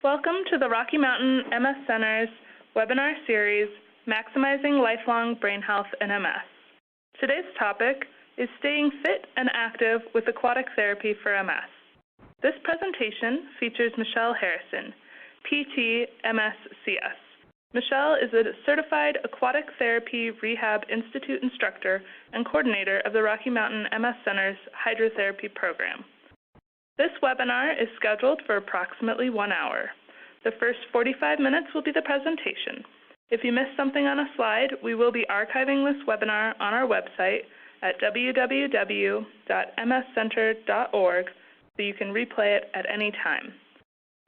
Welcome to the Rocky Mountain MS Center's webinar series, Maximizing Lifelong Brain Health in MS. Today's topic is Staying Fit and Active with Aquatic Therapy for MS. This presentation features Michele Harrison, PT, MSCS. Michele is a certified Aquatic Therapy Rehab Institute instructor and coordinator of the Rocky Mountain MS Center's Hydrotherapy program. This webinar is scheduled for approximately 1 hour. The first 45 minutes will be the presentation. If you missed something on a slide, we will be archiving this webinar on our website at www.mscenter.org so you can replay it at any time.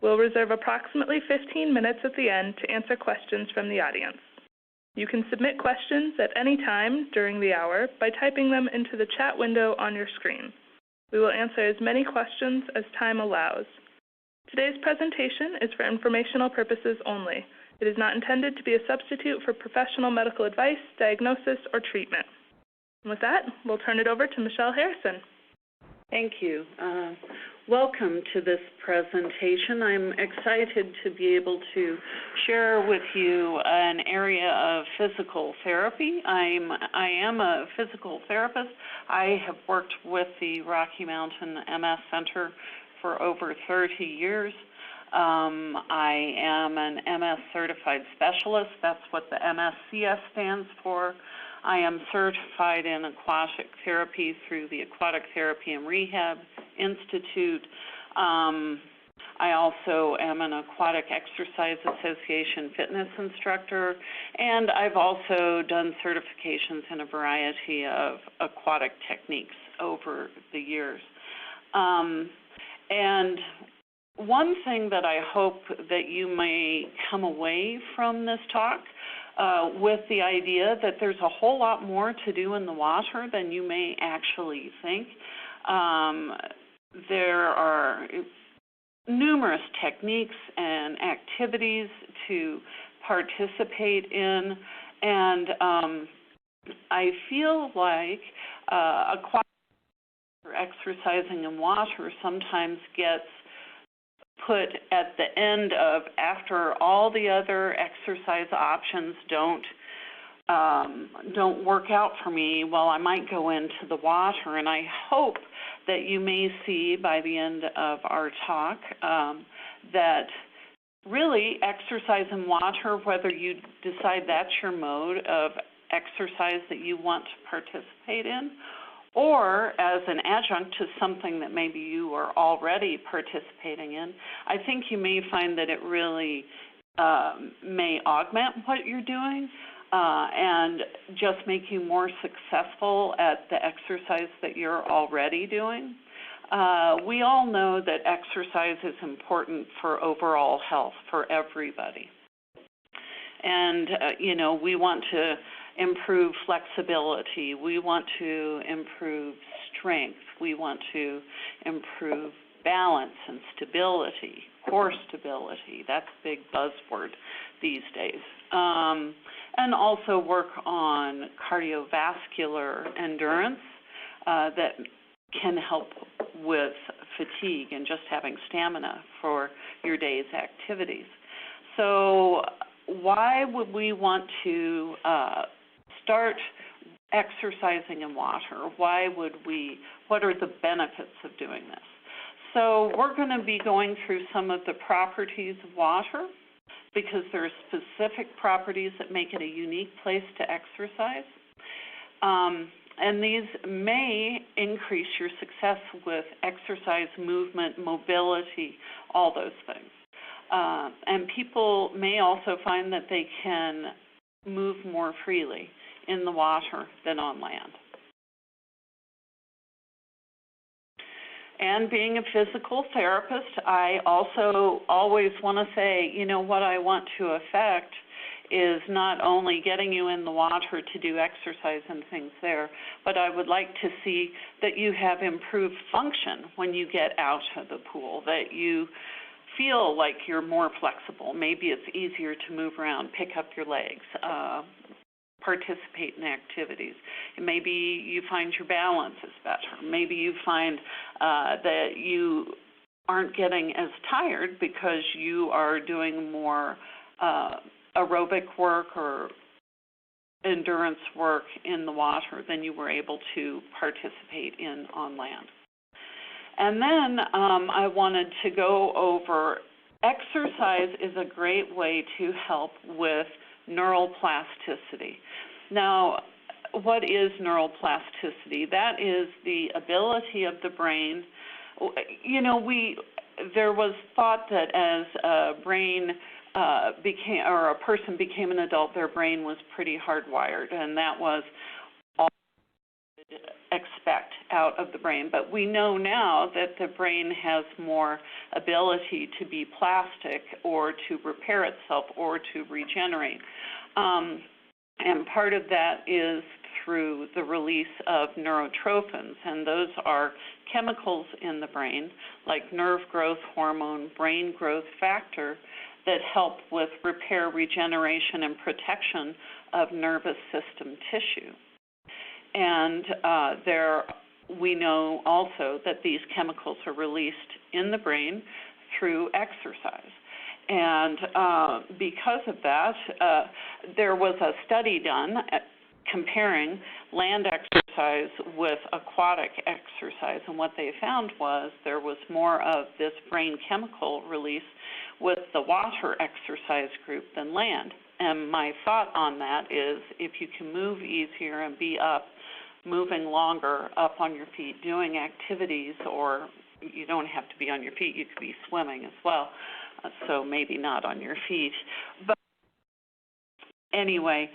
We'll reserve approximately 15 minutes at the end to answer questions from the audience. You can submit questions at any time during the hour by typing them into the chat window on your screen. We will answer as many questions as time allows. Today's presentation is for informational purposes only. It is not intended to be a substitute for professional medical advice, diagnosis, or treatment. And with that, we'll turn it over to Michele Harrison. Thank you. Welcome to this presentation. I'm excited to be able to share with you an area of physical therapy. I am a physical therapist. I have worked with the Rocky Mountain MS Center for over 30 years. I am an MS certified specialist. That's what the MSCS stands for. I am certified in aquatic therapy through the Aquatic Therapy Rehab Institute. I also am an Aquatic Exercise Association fitness instructor, and I've also done certifications in a variety of aquatic techniques over the years. And one thing that I hope that you may come away from this talk with the idea that there's a whole lot more to do in the water than you may actually think. There are numerous techniques and activities to participate in, and I feel like exercising in water sometimes gets put at the end of after all the other exercise options don't work out for me, well, I might go into the water. And I hope that you may see by the end of our talk that really exercise in water, whether you decide that's your mode of exercise that you want to participate in, or as an adjunct to something that maybe you are already participating in, I think you may find that it really may augment what you're doing and just make you more successful at the exercise that you're already doing. We all know that exercise is important for overall health for everybody. And, we want to improve flexibility. We want to improve strength. We want to improve balance and stability, core stability. That's a big buzzword these days. And also work on cardiovascular endurance that can help with fatigue and just having stamina for your day's activities. So why would we want to start exercising in water? What are the benefits of doing this? So we're going to be going through some of the properties of water because there are specific properties that make it a unique place to exercise. And these may increase your success with exercise, movement, mobility, all those things. And people may also find that they can move more freely in the water than on land. And being a physical therapist, I also always want to say, what I want to affect is not only getting you in the water to do exercise and things there, but I would like to see that you have improved function when you get out of the pool, that you feel like you're more flexible. Maybe it's easier to move around, pick up your legs, participate in activities. And maybe you find your balance is better. Maybe you find that you aren't getting as tired because you are doing more aerobic work or endurance work in the water than you were able to participate in on land. And then I wanted to go over exercise is a great way to help with neural plasticity. Now, what is neural plasticity? That is the ability of the brain. You know, there was thought that as a brain a person became an adult, their brain was pretty hardwired, and that was all we could expect out of the brain. But we know now that the brain has more ability to be plastic or to repair itself or to regenerate. And part of that is through the release of neurotrophins, and those are chemicals in the brain, like nerve growth hormone, brain growth factor, that help with repair, regeneration, and protection of nervous system tissue. And we know also that these chemicals are released in the brain through exercise. And because of that, there was a study done comparing land exercise with aquatic exercise, and what they found was there was more of this brain chemical release with the water exercise group than land. And my thought on that is if you can move easier and be up, moving longer, up on your feet, doing activities, or you don't have to be on your feet, you could be swimming as well, so maybe not on your feet. But anyway,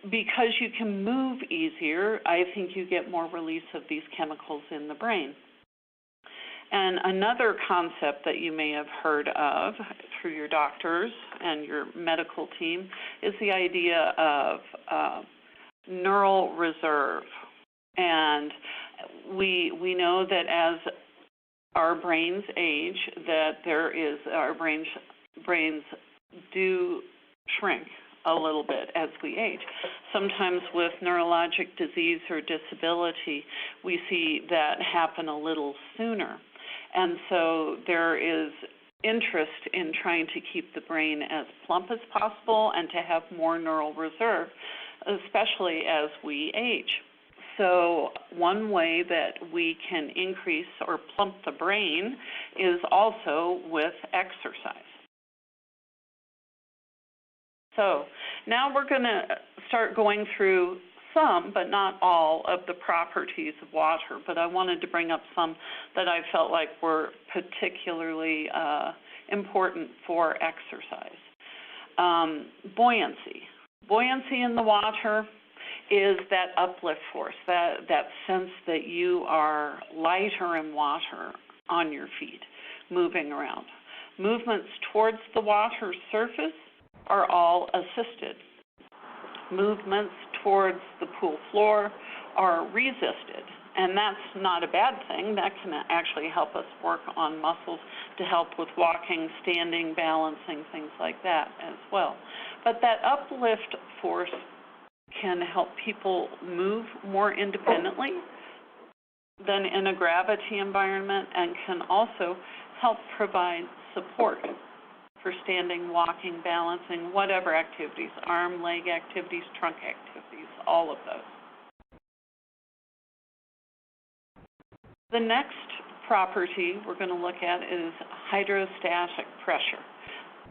because you can move easier, I think you get more release of these chemicals in the brain. And another concept that you may have heard of through your doctors and your medical team is the idea of neural reserve. And we know that as our brains age, that our brains do shrink a little bit as we age. Sometimes with neurologic disease or disability, we see that happen a little sooner. And so there is interest in trying to keep the brain as plump as possible and to have more neural reserve, especially as we age. So one way that we can increase or plump the brain is also with exercise. So now we're going to start going through some, but not all, of the properties of water. But I wanted to bring up some that I felt like were particularly important for exercise. Buoyancy. Buoyancy in the water is that uplift force, that sense that you are lighter in water on your feet, moving around. Movements towards the water surface are all assisted. Movements towards the pool floor are resisted, and that's not a bad thing. That can actually help us work on muscles to help with walking, standing, balancing, things like that as well. But that uplift force can help people move more independently than in a gravity environment, and can also help provide support for standing, walking, balancing, whatever activities, arm, leg activities, trunk activities, all of those. The next property we're going to look at is hydrostatic pressure.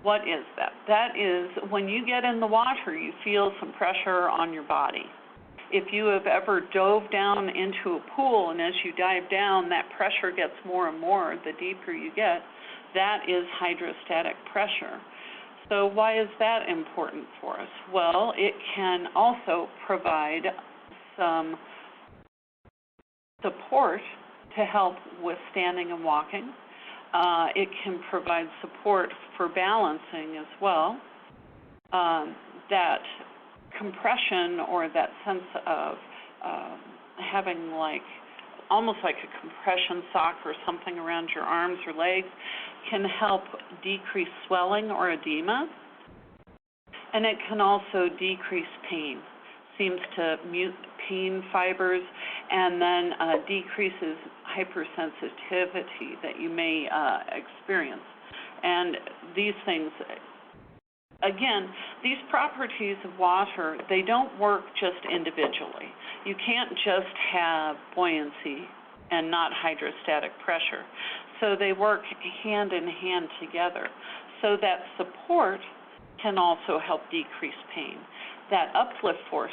What is that? That is when you get in the water, you feel some pressure on your body. If you have ever dove down into a pool, and as you dive down, that pressure gets more and more the deeper you get, that is hydrostatic pressure. So why is that important for us? Well, it can also provide some support to help with standing and walking. It can provide support for balancing as well. That compression, or that sense of having almost like a compression sock or something around your arms or legs, can help decrease swelling or edema. And it can also decrease pain. Seems to mute pain fibers, and then decreases hypersensitivity that you may experience. And these things, again, these properties of water, they don't work just individually. You can't just have buoyancy and not hydrostatic pressure. So they work hand in hand together. So that support can also help decrease pain. That uplift force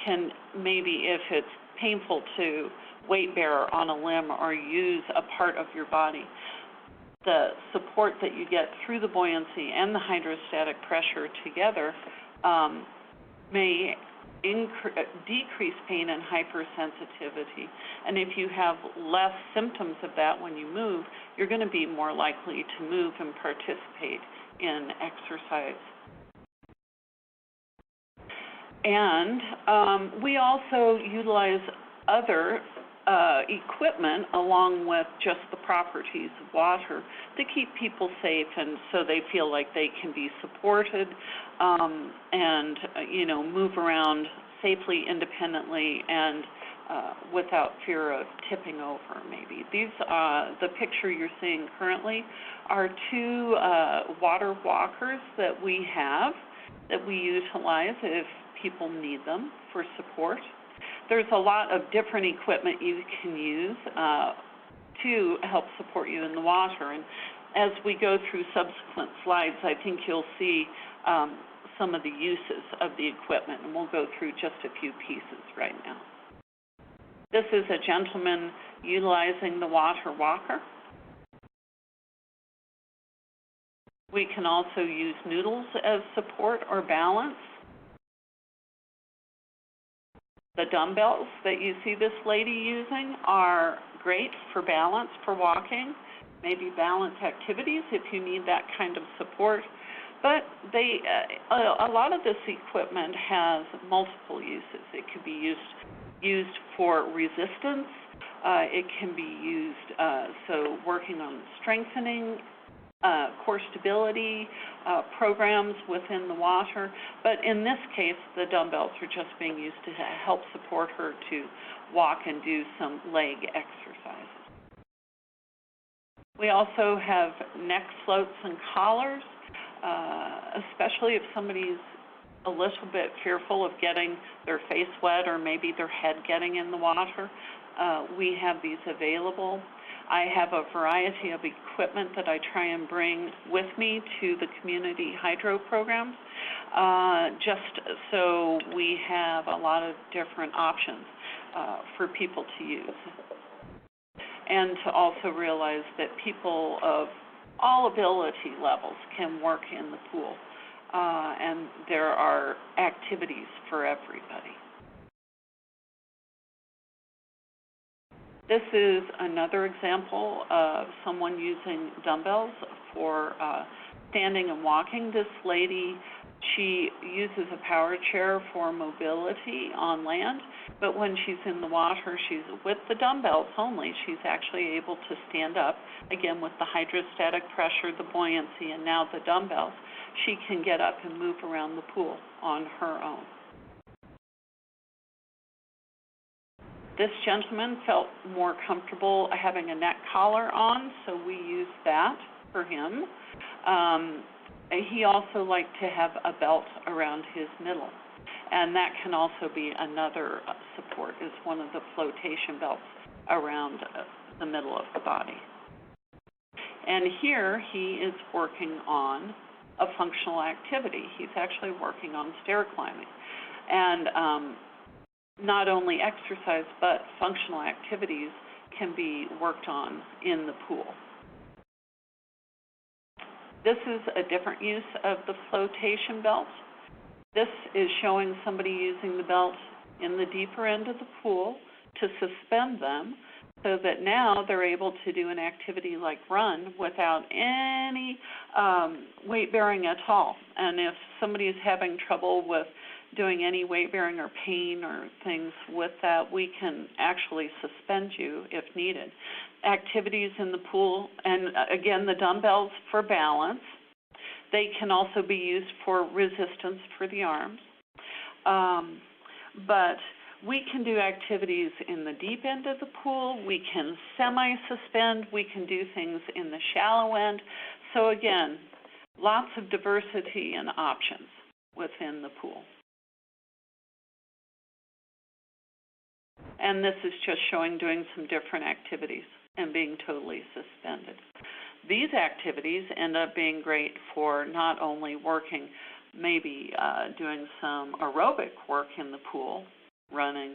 can maybe, if it's painful to weight bear on a limb or use a part of your body, the support that you get through the buoyancy and the hydrostatic pressure together may decrease pain and hypersensitivity. And if you have less symptoms of that when you move, you're going to be more likely to move and participate in exercise. And we also utilize other equipment along with just the properties of water to keep people safe, and so they feel like they can be supported and move around safely, independently, and without fear of tipping over maybe. These, the picture you're seeing currently are two water walkers that we have that we utilize if people need them for support. There's a lot of different equipment you can use to help support you in the water. And as we go through subsequent slides, I think you'll see some of the uses of the equipment, and we'll go through just a few pieces right now. This is a gentleman utilizing the water walker. We can also use noodles as support or balance. The dumbbells that you see this lady using are great for balance, for walking, maybe balance activities if you need that kind of support. But they, a lot of this equipment has multiple uses. It could be used for resistance. It can be used, so working on strengthening, core stability programs within the water. But in this case, the dumbbells are just being used to help support her to walk and do some leg exercises. We also have neck floats and collars, especially if somebody's a little bit fearful of getting their face wet or maybe their head getting in the water. We have these available. I have a variety of equipment that I try and bring with me to the community hydro programs, just so we have a lot of different options for people to use. And to also realize that people of all ability levels can work in the pool, and there are activities for everybody. This is another example of someone using dumbbells for standing and walking. This lady, she uses a power chair for mobility on land, but when she's in the water, she's with the dumbbells only. She's actually able to stand up, again with the hydrostatic pressure, the buoyancy, and now the dumbbells. She can get up and move around the pool on her own. This gentleman felt more comfortable having a neck collar on, so we used that for him. He also liked to have a belt around his middle, and that can also be another support, is one of the flotation belts around the middle of the body. And here he is working on a functional activity. He's actually working on stair climbing. And not only exercise, but functional activities can be worked on in the pool. This is a different use of the flotation belt. This is showing somebody using the belt in the deeper end of the pool to suspend them so that now they're able to do an activity like run without any weight bearing at all. And if somebody is having trouble with doing any weight bearing or pain or things with that, we can actually suspend you if needed. Activities in the pool, and again, the dumbbells for balance. They can also be used for resistance for the arms. But We can do activities in the deep end of the pool. We can semi-suspend. We can do things in the shallow end. So again, lots of diversity and options within the pool. And this is just showing doing some different activities and being totally suspended. These activities end up being great for not only working, maybe doing some aerobic work in the pool, running,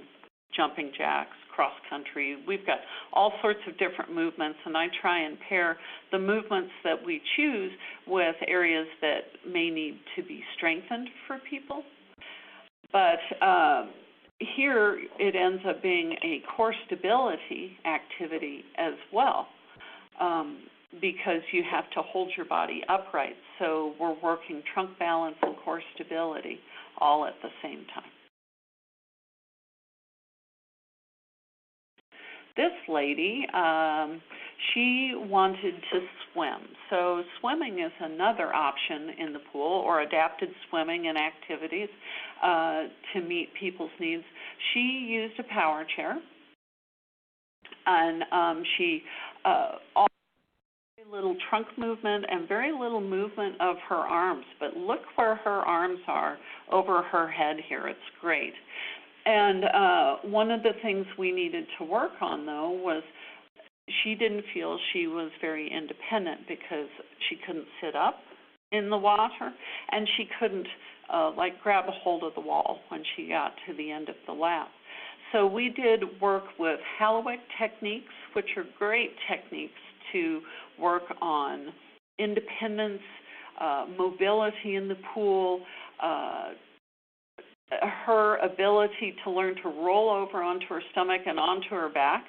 jumping jacks, cross country. We've got all sorts of different movements, and I try and pair the movements that we choose with areas that may need to be strengthened for people. But here it ends up being a core stability activity as well, because you have to hold your body upright. So we're working trunk balance and core stability all at the same time. This lady, she wanted to swim. So swimming is another option in the pool, or adapted swimming and activities to meet people's needs. She used a power chair, and she very little trunk movement and very little movement of her arms. But look where her arms are over her head here. It's great. And one of the things we needed to work on, though, was she didn't feel she was very independent because she couldn't sit up in the water, and she couldn't, grab a hold of the wall when she got to the end of the lap. So we did work with Halloween techniques, which are great techniques to work on independence, mobility in the pool, her ability to learn to roll over onto her stomach and onto her back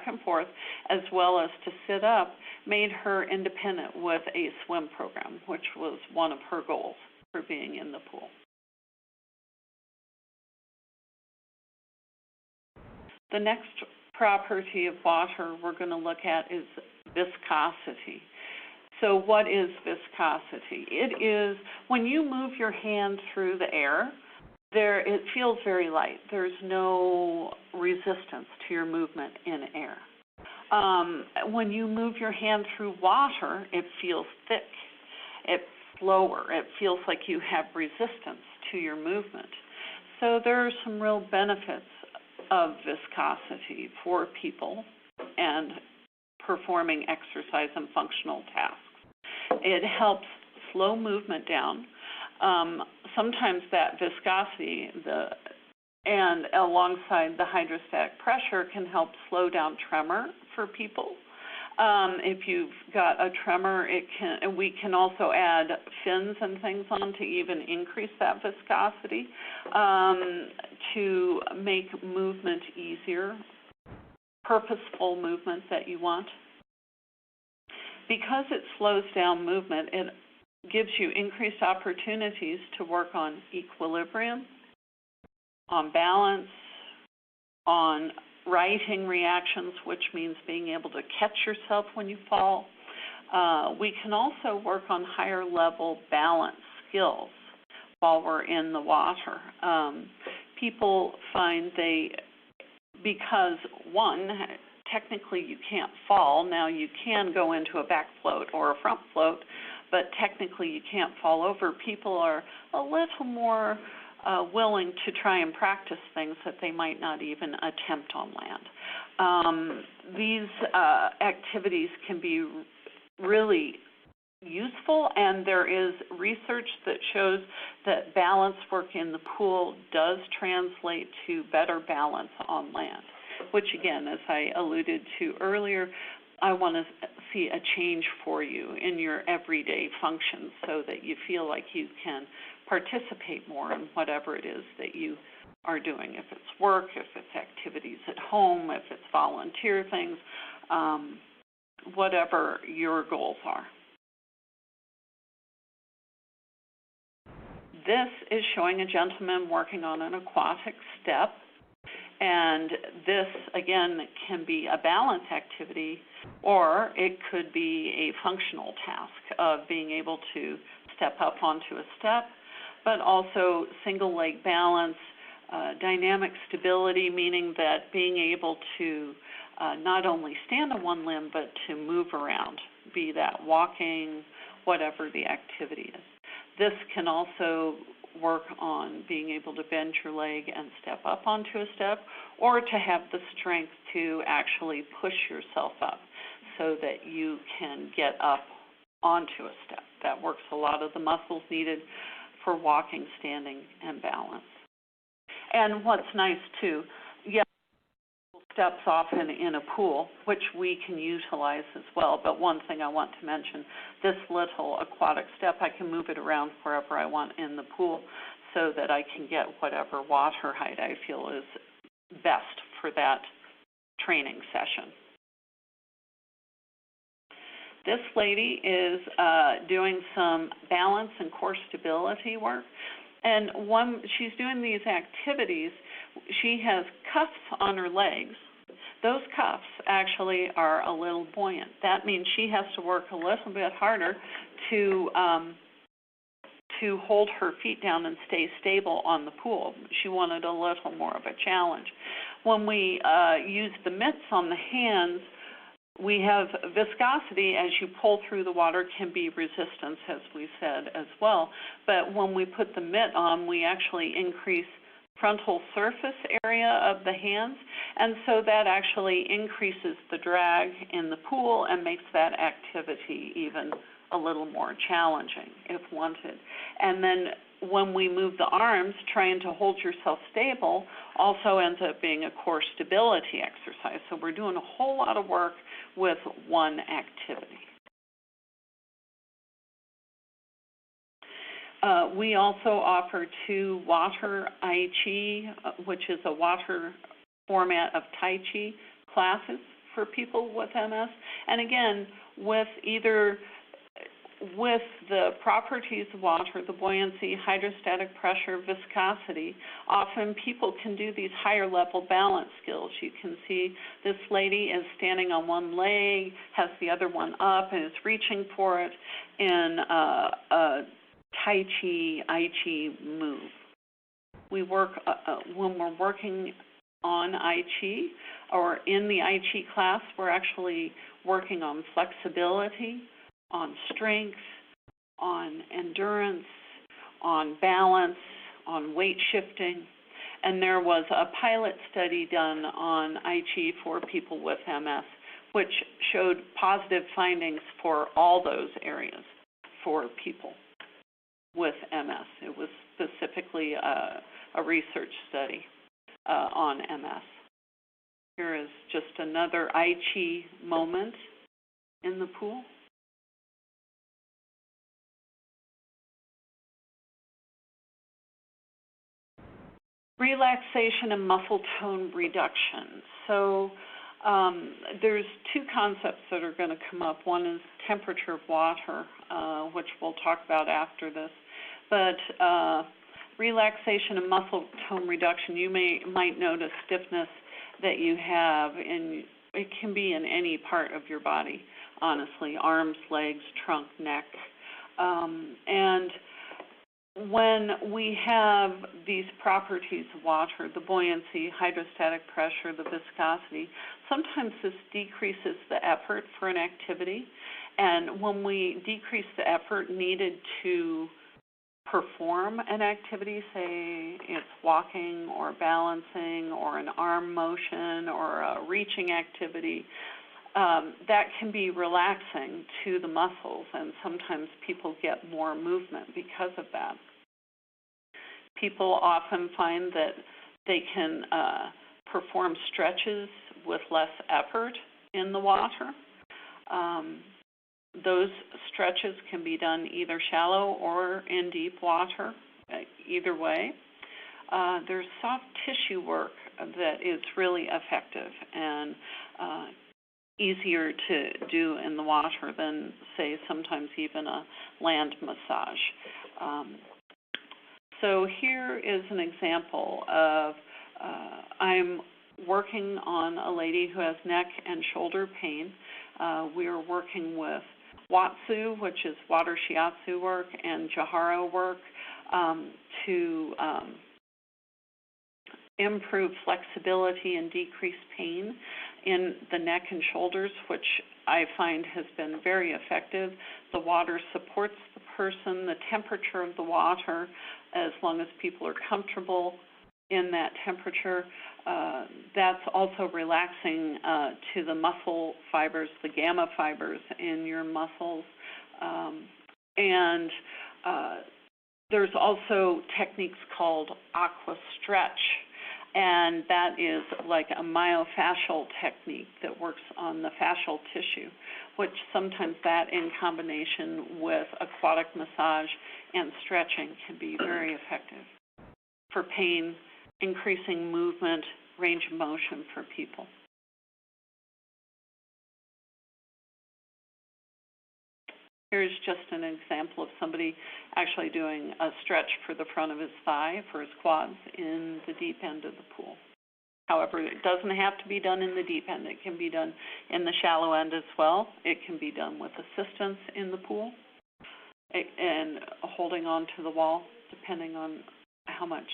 and forth, as well as to sit up, made her independent with a swim program, which was one of her goals for being in the pool. The next property of water we're going to look at is viscosity. So what is viscosity? It is when you move your hand through the air, it feels very light. There's no resistance to your movement in air. When you move your hand through water, it feels thick. It's slower. It feels like you have resistance to your movement. So there are some real benefits of viscosity for people and performing exercise and functional tasks. It helps slow movement down. Sometimes that viscosity and alongside the hydrostatic pressure can help slow down tremor for people. If you've got a tremor, we can also add fins and things on to even increase that viscosity to make movement easier, purposeful movement that you want. Because it slows down movement, it gives you increased opportunities to work on equilibrium, on balance, on righting reactions, which means being able to catch yourself when you fall. We can also work on higher level balance skills while we're in the water. People find because one, technically you can't fall. Now you can go into a back float or a front float, but technically you can't fall over. People are a little more willing to try and practice things that they might not even attempt on land. These activities can be really useful, and there is research that shows that balance work in the pool does translate to better balance on land, which again, as I alluded to earlier, I want to see a change for you in your everyday functions so that you feel like you can participate more in whatever it is that you are doing, if it's work, if it's activities at home, if it's volunteer things, whatever your goals are. This is showing a gentleman working on an aquatic step, and this, again, can be a balance activity, or it could be a functional task of being able to step up onto a step, but also single leg balance, dynamic stability, meaning that being able to not only stand on one limb, but to move around, be that walking, whatever the activity is. This can also work on being able to bend your leg and step up onto a step, or to have the strength to actually push yourself up so that you can get up onto a step. That works a lot of the muscles needed for walking, standing, and balance. And what's nice too, steps often in a pool, which we can utilize as well. But one thing I want to mention, this little aquatic step, I can move it around wherever I want in the pool so that I can get whatever water height I feel is best for that training session. This lady is doing some balance and core stability work. And she's doing these activities, she has cuffs on her legs. Those cuffs actually are a little buoyant. That means she has to work a little bit harder to hold her feet down and stay stable on the pool. She wanted a little more of a challenge. When we use the mitts on the hands, we have viscosity as you pull through the water, can be resistance, as we said as well. But when we put the mitt on, we actually increase frontal surface area of the hands, and so that actually increases the drag in the pool and makes that activity even a little more challenging if wanted. And then when we move the arms, trying to hold yourself stable also ends up being a core stability exercise. So we're doing a whole lot of work with one activity. We also offer 2 water Tai Chi, which is a water format of Tai Chi classes for people with MS. And again, with the properties of water, the buoyancy, hydrostatic pressure, viscosity, often people can do these higher level balance skills. You can see this lady is standing on one leg, has the other one up, and is reaching for it in a Tai Chi, I Chi move. We work, when we're working on I Chi or in the I Chi class, we're actually working on flexibility, on strength, on endurance, on balance, on weight shifting. And there was a pilot study done on I Chi for people with MS, which showed positive findings for all those areas for people with MS. It was specifically a research study on MS. Here is just another I Chi moment in the pool. Relaxation and muscle tone reduction. So there's 2 concepts that are going to come up. One is temperature of water, which we'll talk about after this. But relaxation and muscle tone reduction, you might notice stiffness that you have, and it can be in any part of your body, honestly, arms, legs, trunk, neck. And when we have these properties of water, the buoyancy, hydrostatic pressure, the viscosity, sometimes this decreases the effort for an activity. And when we decrease the effort needed to perform an activity, say it's walking or balancing or an arm motion or a reaching activity, that can be relaxing to the muscles, and sometimes people get more movement because of that. People often find that they can perform stretches with less effort in the water. Those stretches can be done either shallow or in deep water, either way. There's soft tissue work that is really effective and easier to do in the water than, say, sometimes even a land massage. So here is an example of I'm working on a lady who has neck and shoulder pain. We are working with Watsu, which is water shiatsu work, and Jihara work to improve flexibility and decrease pain in the neck and shoulders, which I find has been very effective. The water supports the person, the temperature of the water, as long as people are comfortable in that temperature. That's also relaxing to the muscle fibers, the gamma fibers in your muscles. And there's also techniques called aqua stretch, and that is like a myofascial technique that works on the fascial tissue, which sometimes that in combination with aquatic massage and stretching can be very effective for pain, increasing movement, range of motion for people. Here's just an example of somebody actually doing a stretch for the front of his thigh, for his quads, in the deep end of the pool. However, it doesn't have to be done in the deep end. It can be done in the shallow end as well. It can be done with assistance in the pool and holding on to the wall, depending on how much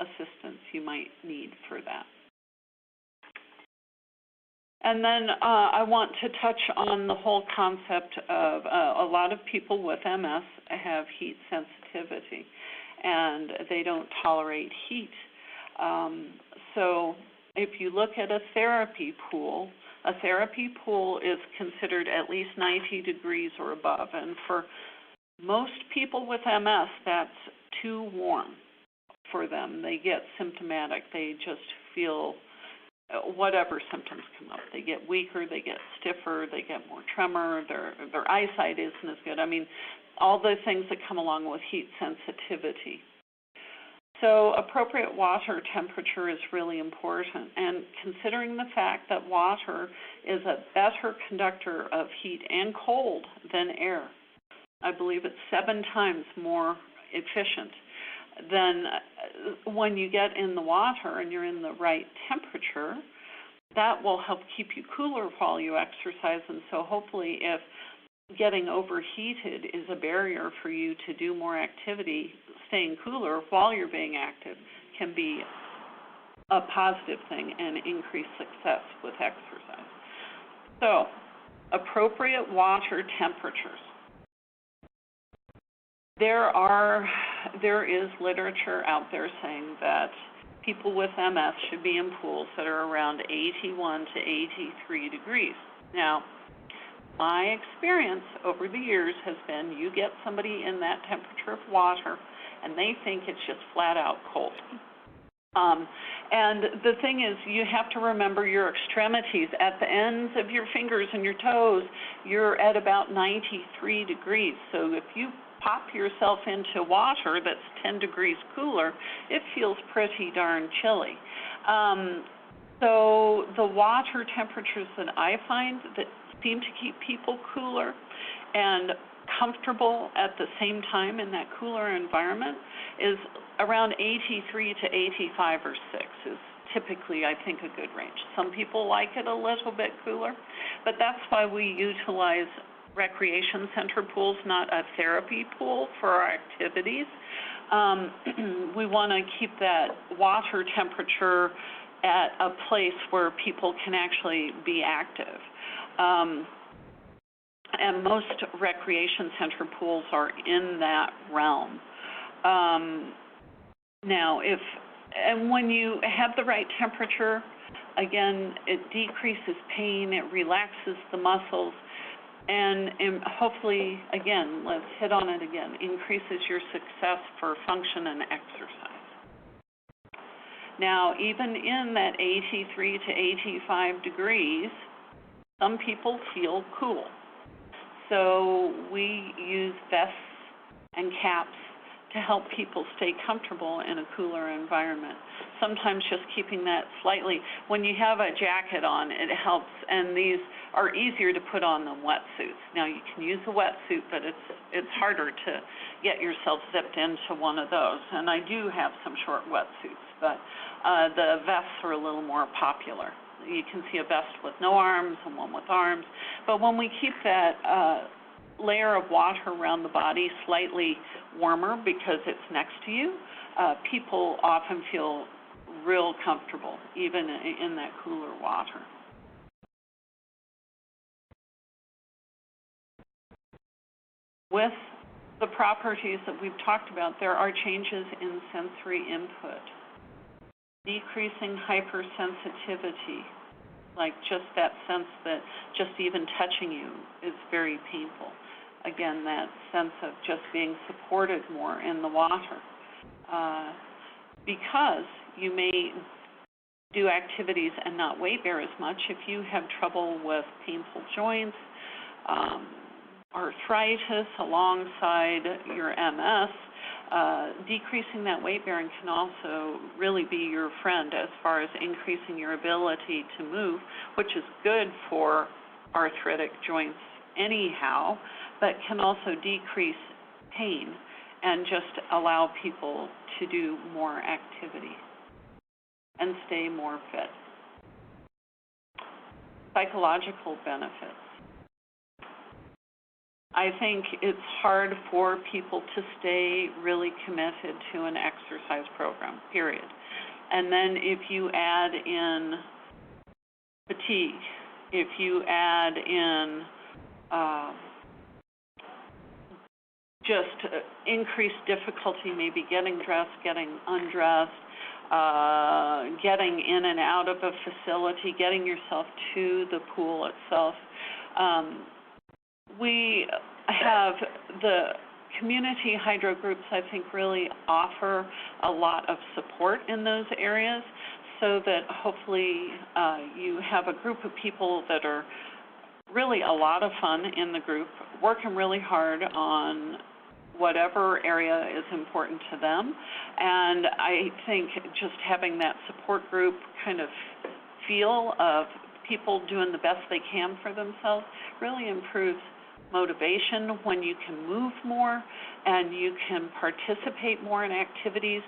assistance you might need for that. And then I want to touch on the whole concept of a lot of people with MS have heat sensitivity, and they don't tolerate heat. So if you look at a therapy pool is considered at least 90 degrees or above, and for most people with MS, that's too warm for them. They get symptomatic. They just feel whatever symptoms come up. They get weaker, they get stiffer, they get more tremor, their eyesight isn't as good. I mean, all the things that come along with heat sensitivity. So appropriate water temperature is really important, and considering the fact that water is a better conductor of heat and cold than air, I believe it's 7 times more efficient. Then when you get in the water and you're in the right temperature, that will help keep you cooler while you exercise. And so hopefully if getting overheated is a barrier for you to do more activity, staying cooler while you're being active can be a positive thing and increase success with exercise. So appropriate water temperatures. There is literature out there saying that people with MS should be in pools that are around 81 to 83 degrees. Now, my experience over the years has been you get somebody in that temperature of water and they think it's just flat out cold. And the thing is, you have to remember your extremities. At the ends of your fingers and your toes, you're at about 93 degrees. So if you pop yourself into water that's 10 degrees cooler, it feels pretty darn chilly. So the water temperatures that I find that seem to keep people cooler and comfortable at the same time in that cooler environment is around 83 to 85 or 6 is typically, I think, a good range. Some people like it a little bit cooler, but that's why we utilize recreation center pools, not a therapy pool for our activities. We want to keep that water temperature at a place where people can actually be active. And most recreation center pools are in that realm. Now, when you have the right temperature, again, it decreases pain, it relaxes the muscles, and hopefully, again, let's hit on it again, increases your success for function and exercise. Now, even in that 83 to 85 degrees, some people feel cool. So we use vests and caps to help people stay comfortable in a cooler environment. Sometimes just keeping that slightly, when you have a jacket on, it helps, and these are easier to put on than wetsuits. Now you can use a wetsuit, but it's harder to get yourself zipped into one of those. And I do have some short wetsuits, but the vests are a little more popular. You can see a vest with no arms and one with arms. But when we keep that layer of water around the body slightly warmer because it's next to you, people often feel real comfortable, even in that cooler water. With the properties that we've talked about, there are changes in sensory input, decreasing hypersensitivity, like just that sense that just even touching you is very painful. Again, that sense of just being supported more in the water. Because you may do activities and not weight bear as much, if you have trouble with painful joints, arthritis alongside your MS, decreasing that weight bearing can also really be your friend as far as increasing your ability to move, which is good for arthritic joints anyhow, but can also decrease pain and just allow people to do more activity and stay more fit. Psychological benefits. I think it's hard for people to stay really committed to an exercise program, period. And then if you add in fatigue, if you add in just increased difficulty maybe getting dressed, getting undressed, getting in and out of a facility, getting yourself to the pool itself. We have the community hydro groups, I think, really offer a lot of support in those areas so that hopefully you have a group of people that are really a lot of fun in the group, working really hard on whatever area is important to them. And I think just having that support group kind of feel of people doing the best they can for themselves really improves motivation. When you can move more and you can participate more in activities,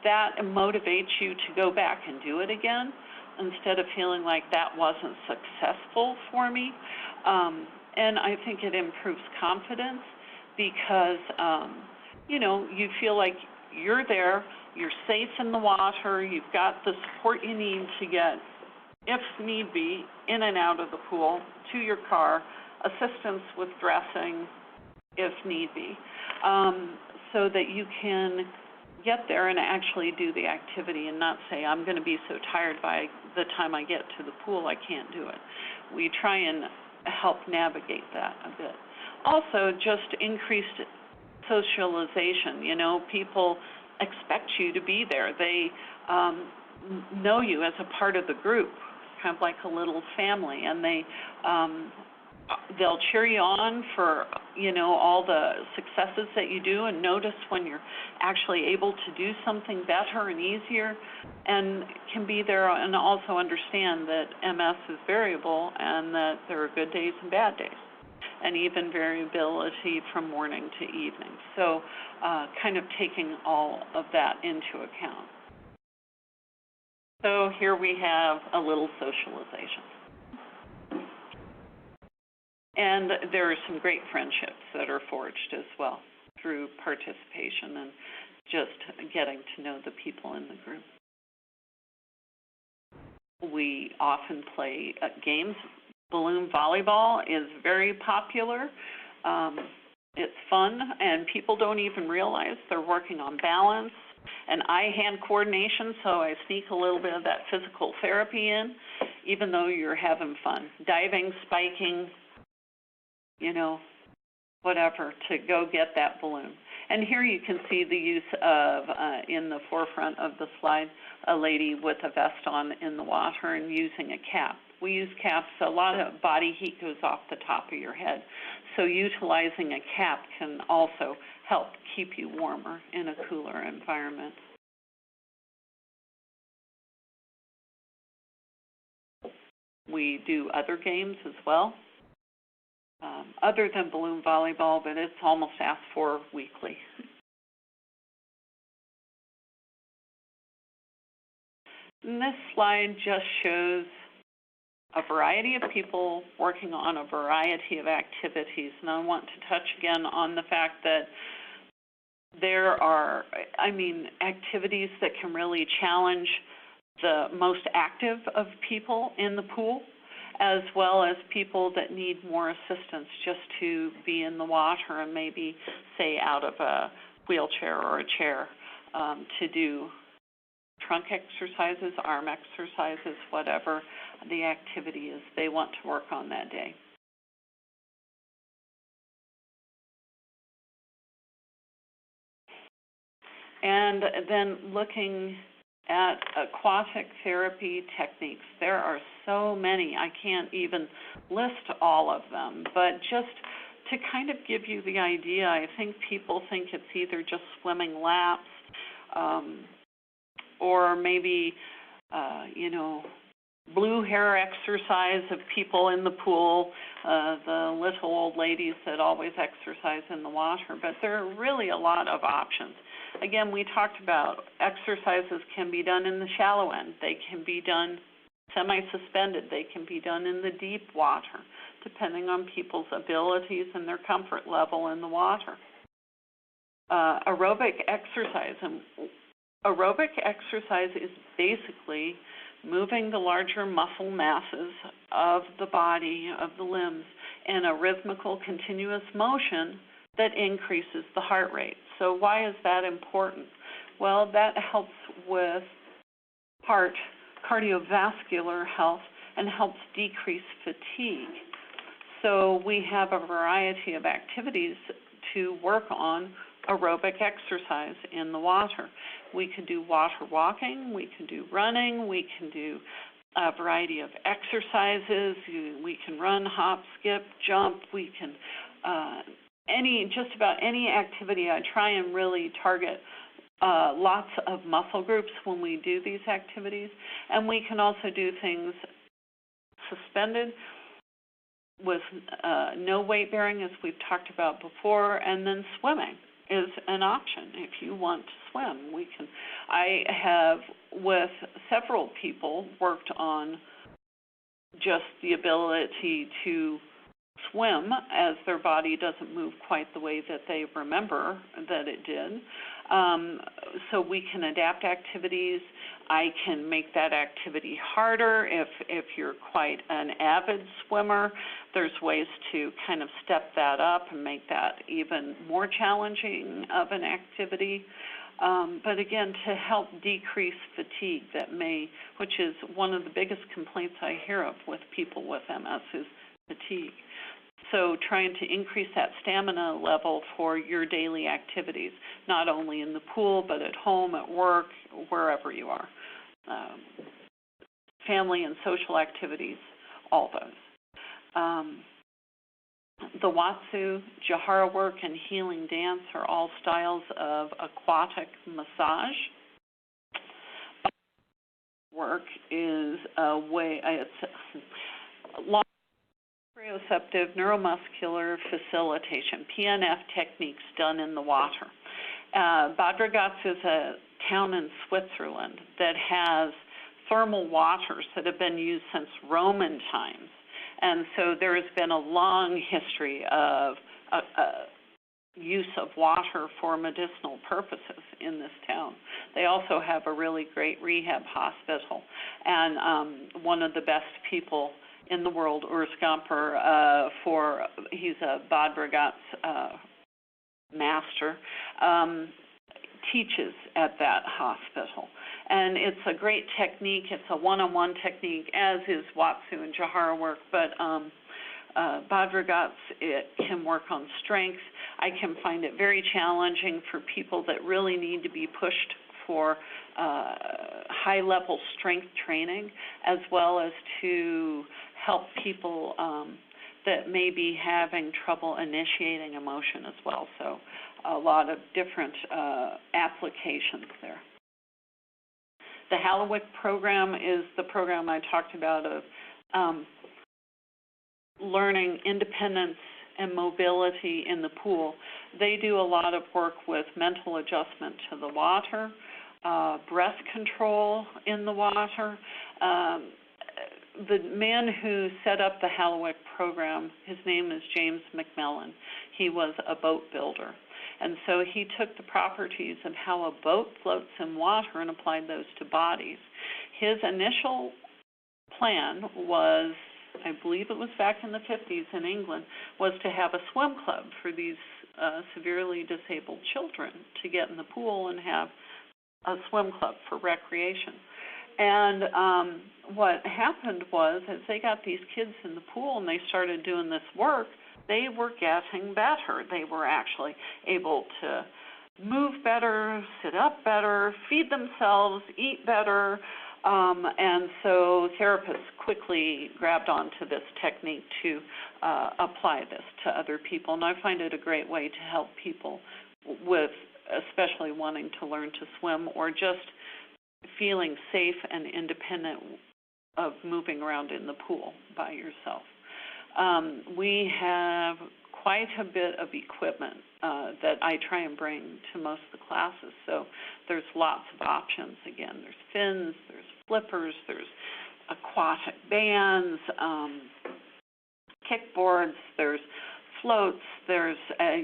that motivates you to go back and do it again instead of feeling like that wasn't successful for me. And I think it improves confidence because, you feel like you're there, you're safe in the water, you've got the support you need to get, if need be, in and out of the pool, to your car, assistance with dressing if need be, so that you can get there and actually do the activity and not say, I'm going to be so tired by the time I get to the pool, I can't do it. We try and help navigate that a bit. Also, just increased socialization. People expect you to be there. They know you as a part of the group, kind of like a little family, and they'll cheer you on for, all the successes that you do and notice when you're actually able to do something better and easier, and can be there and also understand that MS is variable and that there are good days and bad days, and even variability from morning to evening. So kind of taking all of that into account. So here we have a little socialization. And there are some great friendships that are forged as well through participation and just getting to know the people in the group. We often play games. Balloon volleyball is very popular. It's fun, and people don't even realize they're working on balance and eye-hand coordination, so I sneak a little bit of that physical therapy in, even though you're having fun. Diving, spiking, whatever, to go get that balloon. And here you can see the use of, in the forefront of the slide, a lady with a vest on in the water and using a cap. We use caps. A lot of body heat goes off the top of your head. So utilizing a cap can also help keep you warmer in a cooler environment. We do other games as well, other than balloon volleyball, but it's almost asked for weekly. And this slide just shows a variety of people working on a variety of activities. And I want to touch again on the fact that there are, activities that can really challenge the most active of people in the pool, as well as people that need more assistance just to be in the water and maybe, say, out of a wheelchair or a chair to do trunk exercises, arm exercises, whatever the activity is they want to work on that day. And then looking at aquatic therapy techniques, there are so many. I can't even list all of them, but just to kind of give you the idea, I think people think it's either just swimming laps or maybe, blue hair exercise of people in the pool, the little old ladies that always exercise in the water, but there are really a lot of options. Again, we talked about exercises can be done in the shallow end. They can be done semi-suspended. They can be done in the deep water, depending on people's abilities and their comfort level in the water. Aerobic exercise. And aerobic exercise is basically moving the larger muscle masses of the body, of the limbs, in a rhythmical, continuous motion that increases the heart rate. So why is that important? Well, that helps with heart, cardiovascular health, and helps decrease fatigue. So we have a variety of activities to work on aerobic exercise in the water. We can do water walking, we can do running, we can do a variety of exercises. We can run, hop, skip, jump. We can just about any activity. I try and really target lots of muscle groups when we do these activities. And we can also do things suspended with no weight bearing, as we've talked about before, and then swimming is an option if you want to swim. I have, with several people, worked on just the ability to swim as their body doesn't move quite the way that they remember that it did. So we can adapt activities. I can make that activity harder if you're quite an avid swimmer. There's ways to kind of step that up and make that even more challenging of an activity. But again, to help decrease fatigue which is one of the biggest complaints I hear of with people with MS is fatigue. So trying to increase that stamina level for your daily activities, not only in the pool, but at home, at work, wherever you are. Family and social activities, all those. The Watsu, Jahara work, and healing dance are all styles of aquatic massage. Work is a way, it's long proprioceptive neuromuscular facilitation, PNF techniques done in the water. Bad Ragaz is a town in Switzerland that has thermal waters that have been used since Roman times. And so there has been a long history of use of water for medicinal purposes in this town. They also have a really great rehab hospital. And one of the best people in the world, Urs Gamper, he's a Bad Ragaz master, teaches at that hospital. And it's a great technique. It's a one-on-one technique, as is Watsu and Jahara work, but Bad Ragaz, it can work on strength. I can find it very challenging for people that really need to be pushed for high-level strength training, as well as to help people that may be having trouble initiating emotion as well. So a lot of different applications there. The Halawick program is the program I talked about of learning independence and mobility in the pool. They do a lot of work with mental adjustment to the water, breath control in the water. The man who set up the Halawick program, his name is James McMillan. He was a boat builder. And so he took the properties of how a boat floats in water and applied those to bodies. His initial plan was, I believe it was back in the 50s in England, was to have a swim club for these severely disabled children to get in the pool and have a swim club for recreation. And what happened was, as they got these kids in the pool and they started doing this work, they were getting better. They were actually able to move better, sit up better, feed themselves, eat better. And so therapists quickly grabbed onto this technique to apply this to other people. And I find it a great way to help people with especially wanting to learn to swim or just feeling safe and independent of moving around in the pool by yourself. We have quite a bit of equipment that I try and bring to most of the classes. So there's lots of options. Again, there's fins, there's flippers, there's aquatic bands, kickboards, there's floats, there's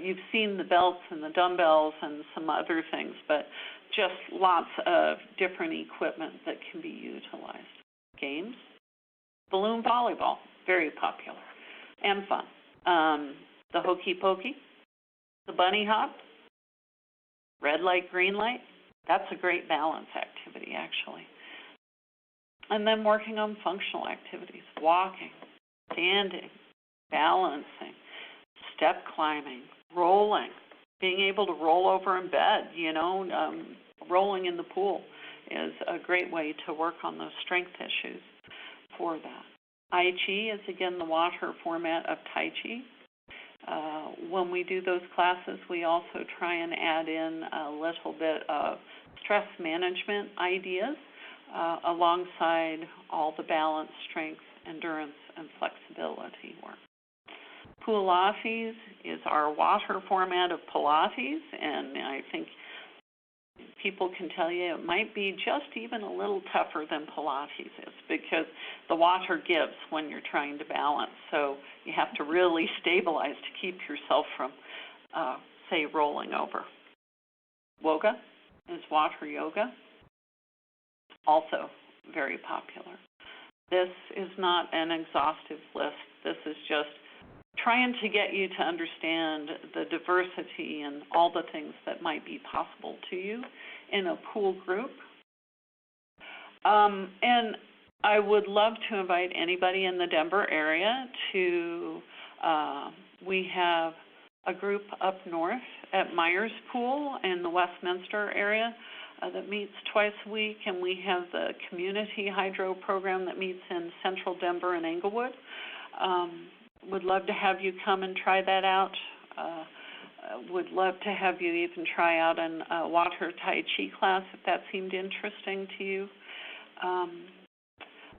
you've seen the belts and the dumbbells and some other things, but just lots of different equipment that can be utilized. Games, balloon volleyball, very popular and fun. The hokey pokey, the bunny hop, red light, green light, that's a great balance activity actually. And then working on functional activities, walking, standing, balancing, step climbing, rolling, being able to roll over in bed, rolling in the pool is a great way to work on those strength issues for that. Tai Chi is, again, the water format of Tai Chi. When we do those classes, we also try and add in a little bit of stress management ideas alongside all the balance, strength, endurance, and flexibility work. Pilates is our water format of Pilates, and I think people can tell you it might be just even a little tougher than Pilates is because the water gives when you're trying to balance. So you have to really stabilize to keep yourself from, say, rolling over. Yoga is water yoga, also very popular. This is not an exhaustive list. This is just trying to get you to understand the diversity and all the things that might be possible to you in a pool group. And I would love to invite anybody in the Denver area to, we have a group up north at Myers Pool in the Westminster area that meets twice a week, and we have the community hydro program that meets in central Denver and Englewood. Would love to have you come and try that out. Would love to have you even try out a water Tai Chi class if that seemed interesting to you.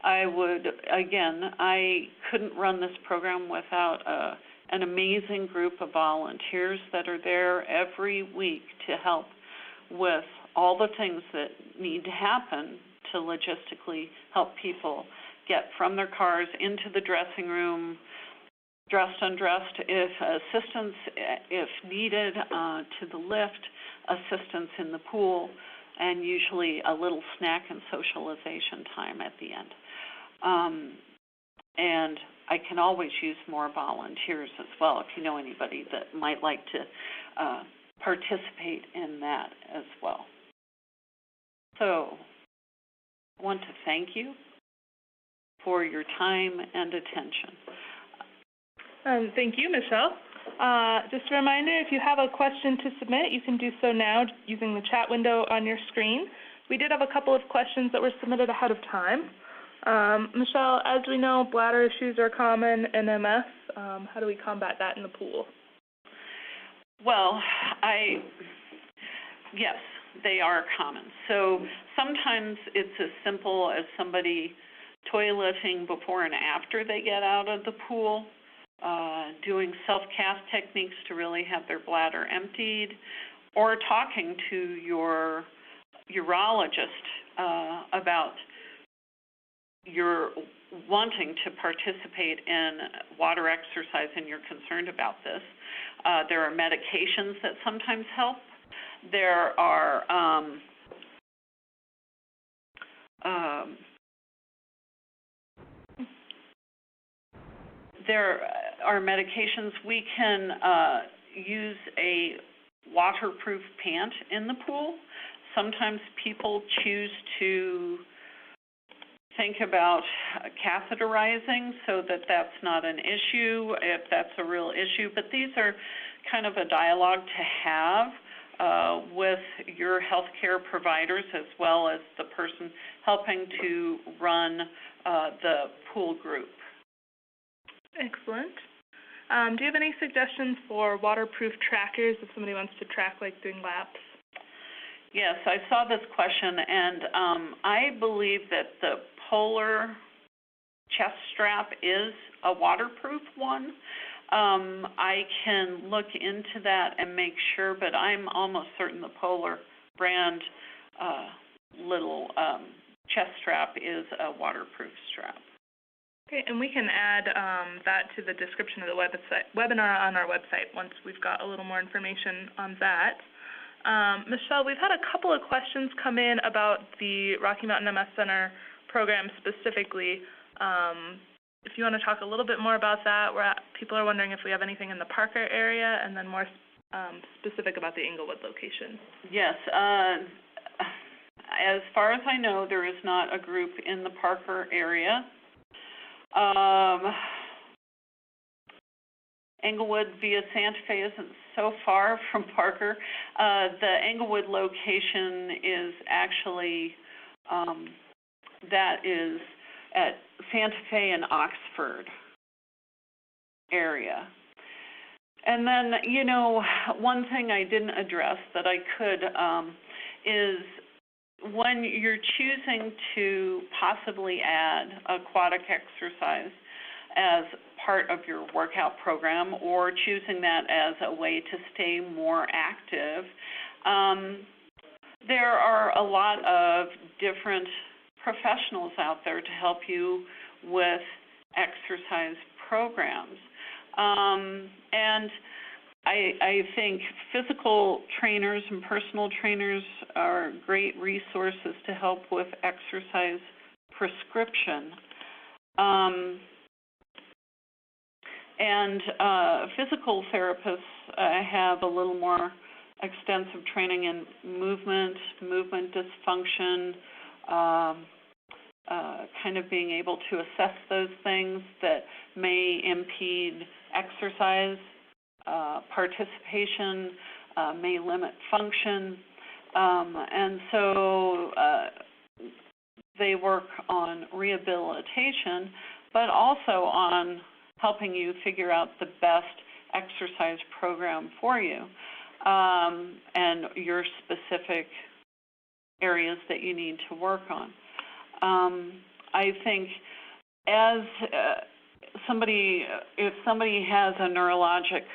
I couldn't run this program without an amazing group of volunteers that are there every week to help with all the things that need to happen to logistically help people get from their cars into the dressing room, dressed, undressed, if assistance if needed, to the lift, assistance in the pool, and usually a little snack and socialization time at the end. And I can always use more volunteers as well if you know anybody that might like to participate in that as well. So I want to thank you for your time and attention. Thank you, Michelle. Just a reminder, if you have a question to submit, you can do so now using the chat window on your screen. We did have a couple of questions that were submitted ahead of time. Michelle, as we know, bladder issues are common in MS. How do we combat that in the pool? Well, yes, they are common. So sometimes it's as simple as somebody toileting before and after they get out of the pool, doing self-cast techniques to really have their bladder emptied, or talking to your urologist about you're wanting to participate in water exercise and you're concerned about this, there are medications that sometimes help. There are medications. We can use a waterproof pant in the pool. Sometimes people choose to think about catheterizing so that that's not an issue, if that's a real issue. But these are kind of a dialogue to have with your healthcare providers as well as the person helping to run the pool group. Excellent. Do you have any suggestions for waterproof trackers if somebody wants to track, like doing laps? Yes, I saw this question, and I believe that the polar chest strap is a waterproof one. I can look into that and make sure, but I'm almost certain the Polar brand little chest strap is a waterproof strap. Okay, and we can add that to the description of the webinar on our website once we've got a little more information on that. Michele, we've had a couple of questions come in about the Rocky Mountain MS Center program specifically. If you want to talk a little bit more about that, people are wondering if we have anything in the Parker area, and then more specific about the Englewood location. Yes. As far as I know, there is not a group in the Parker area. Englewood via Santa Fe isn't so far from Parker. The Englewood location is actually, that is at Santa Fe and Oxford area. And then, you know, one thing I didn't address that I could is when you're choosing to possibly add aquatic exercise as part of your workout program or choosing that as a way to stay more active, there are a lot of different professionals out there to help you with exercise programs. And I think physical trainers and personal trainers are great resources to help with exercise prescription. And physical therapists have a little more extensive training in movement dysfunction, kind of being able to assess those things that may impede exercise participation, may limit function, and so they work on rehabilitation, but also on helping you figure out the best exercise program for you and your specific areas that you need to work on. I think as if somebody has a neurologic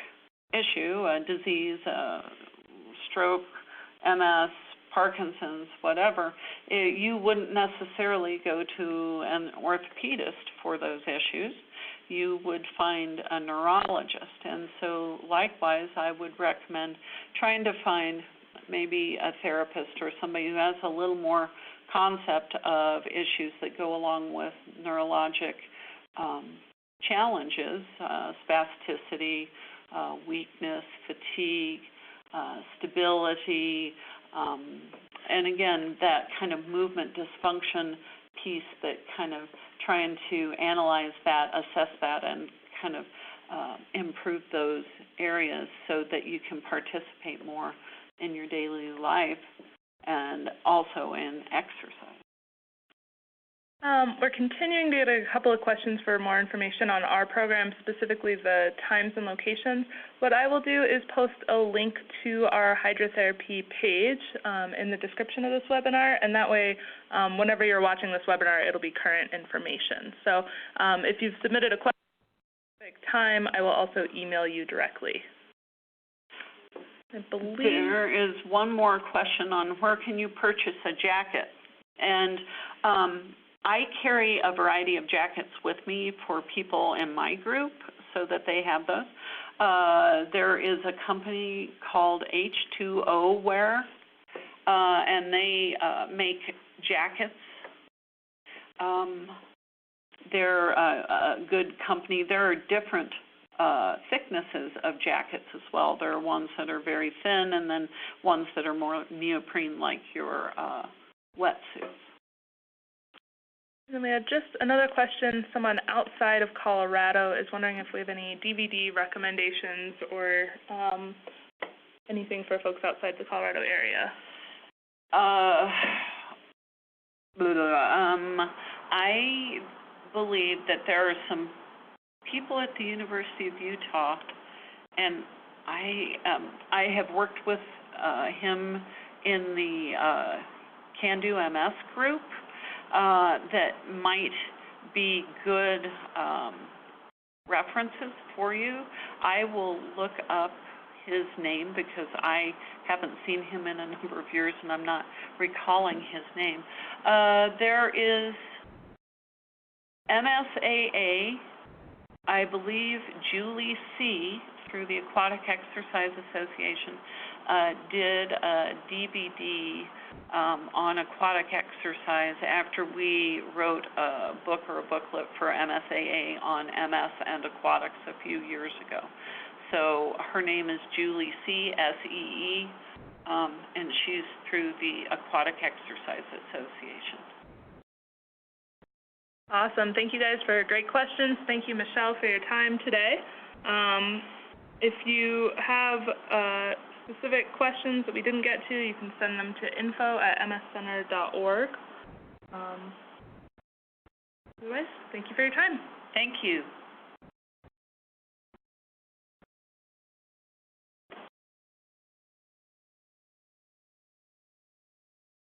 issue, a disease, a stroke, MS, Parkinson's, whatever, you wouldn't necessarily go to an orthopedist for those issues. You would find a neurologist. And so likewise, I would recommend trying to find maybe a therapist or somebody who has a little more concept of issues that go along with neurologic challenges, spasticity, weakness, fatigue, stability, and again, that kind of movement dysfunction piece, that kind of trying to analyze that, assess that, and kind of improve those areas so that you can participate more in your daily life and also in exercise. We're continuing to get a couple of questions for more information on our program, specifically the times and locations. What I will do is post a link to our hydrotherapy page in the description of this webinar, and that way, whenever you're watching this webinar, it'll be current information. So if you've submitted a question at a specific time, I will also email you directly. I believe there is one more question on where can you purchase a jacket, and I carry a variety of jackets with me for people in my group so that they have those. There is a company called H2O Wear, and they make jackets. They're a good company. There are different thicknesses of jackets as well. There are ones that are very thin and then ones that are more neoprene like your wetsuits. And we had just another question. Someone outside of Colorado is wondering if we have any DVD recommendations or anything for folks outside the Colorado area. I believe that there are some people at the University of Utah, and I have worked with him in the Can Do MS group that might be good references for you. I will look up his name because I haven't seen him in a number of years and I'm not recalling his name. There is MSAA, I believe Julie C. through the Aquatic Exercise Association did a DVD on aquatic exercise after we wrote a book or a booklet for MSAA on MS and aquatics a few years ago. So her name is Julie C. S-E-E, and she's through the Aquatic Exercise Association. Awesome. Thank you guys for great questions. Thank you, Michele, for your time today. If you have specific questions that we didn't get to, you can send them to info@mscenter.org. Otherwise, thank you for your time. Thank you.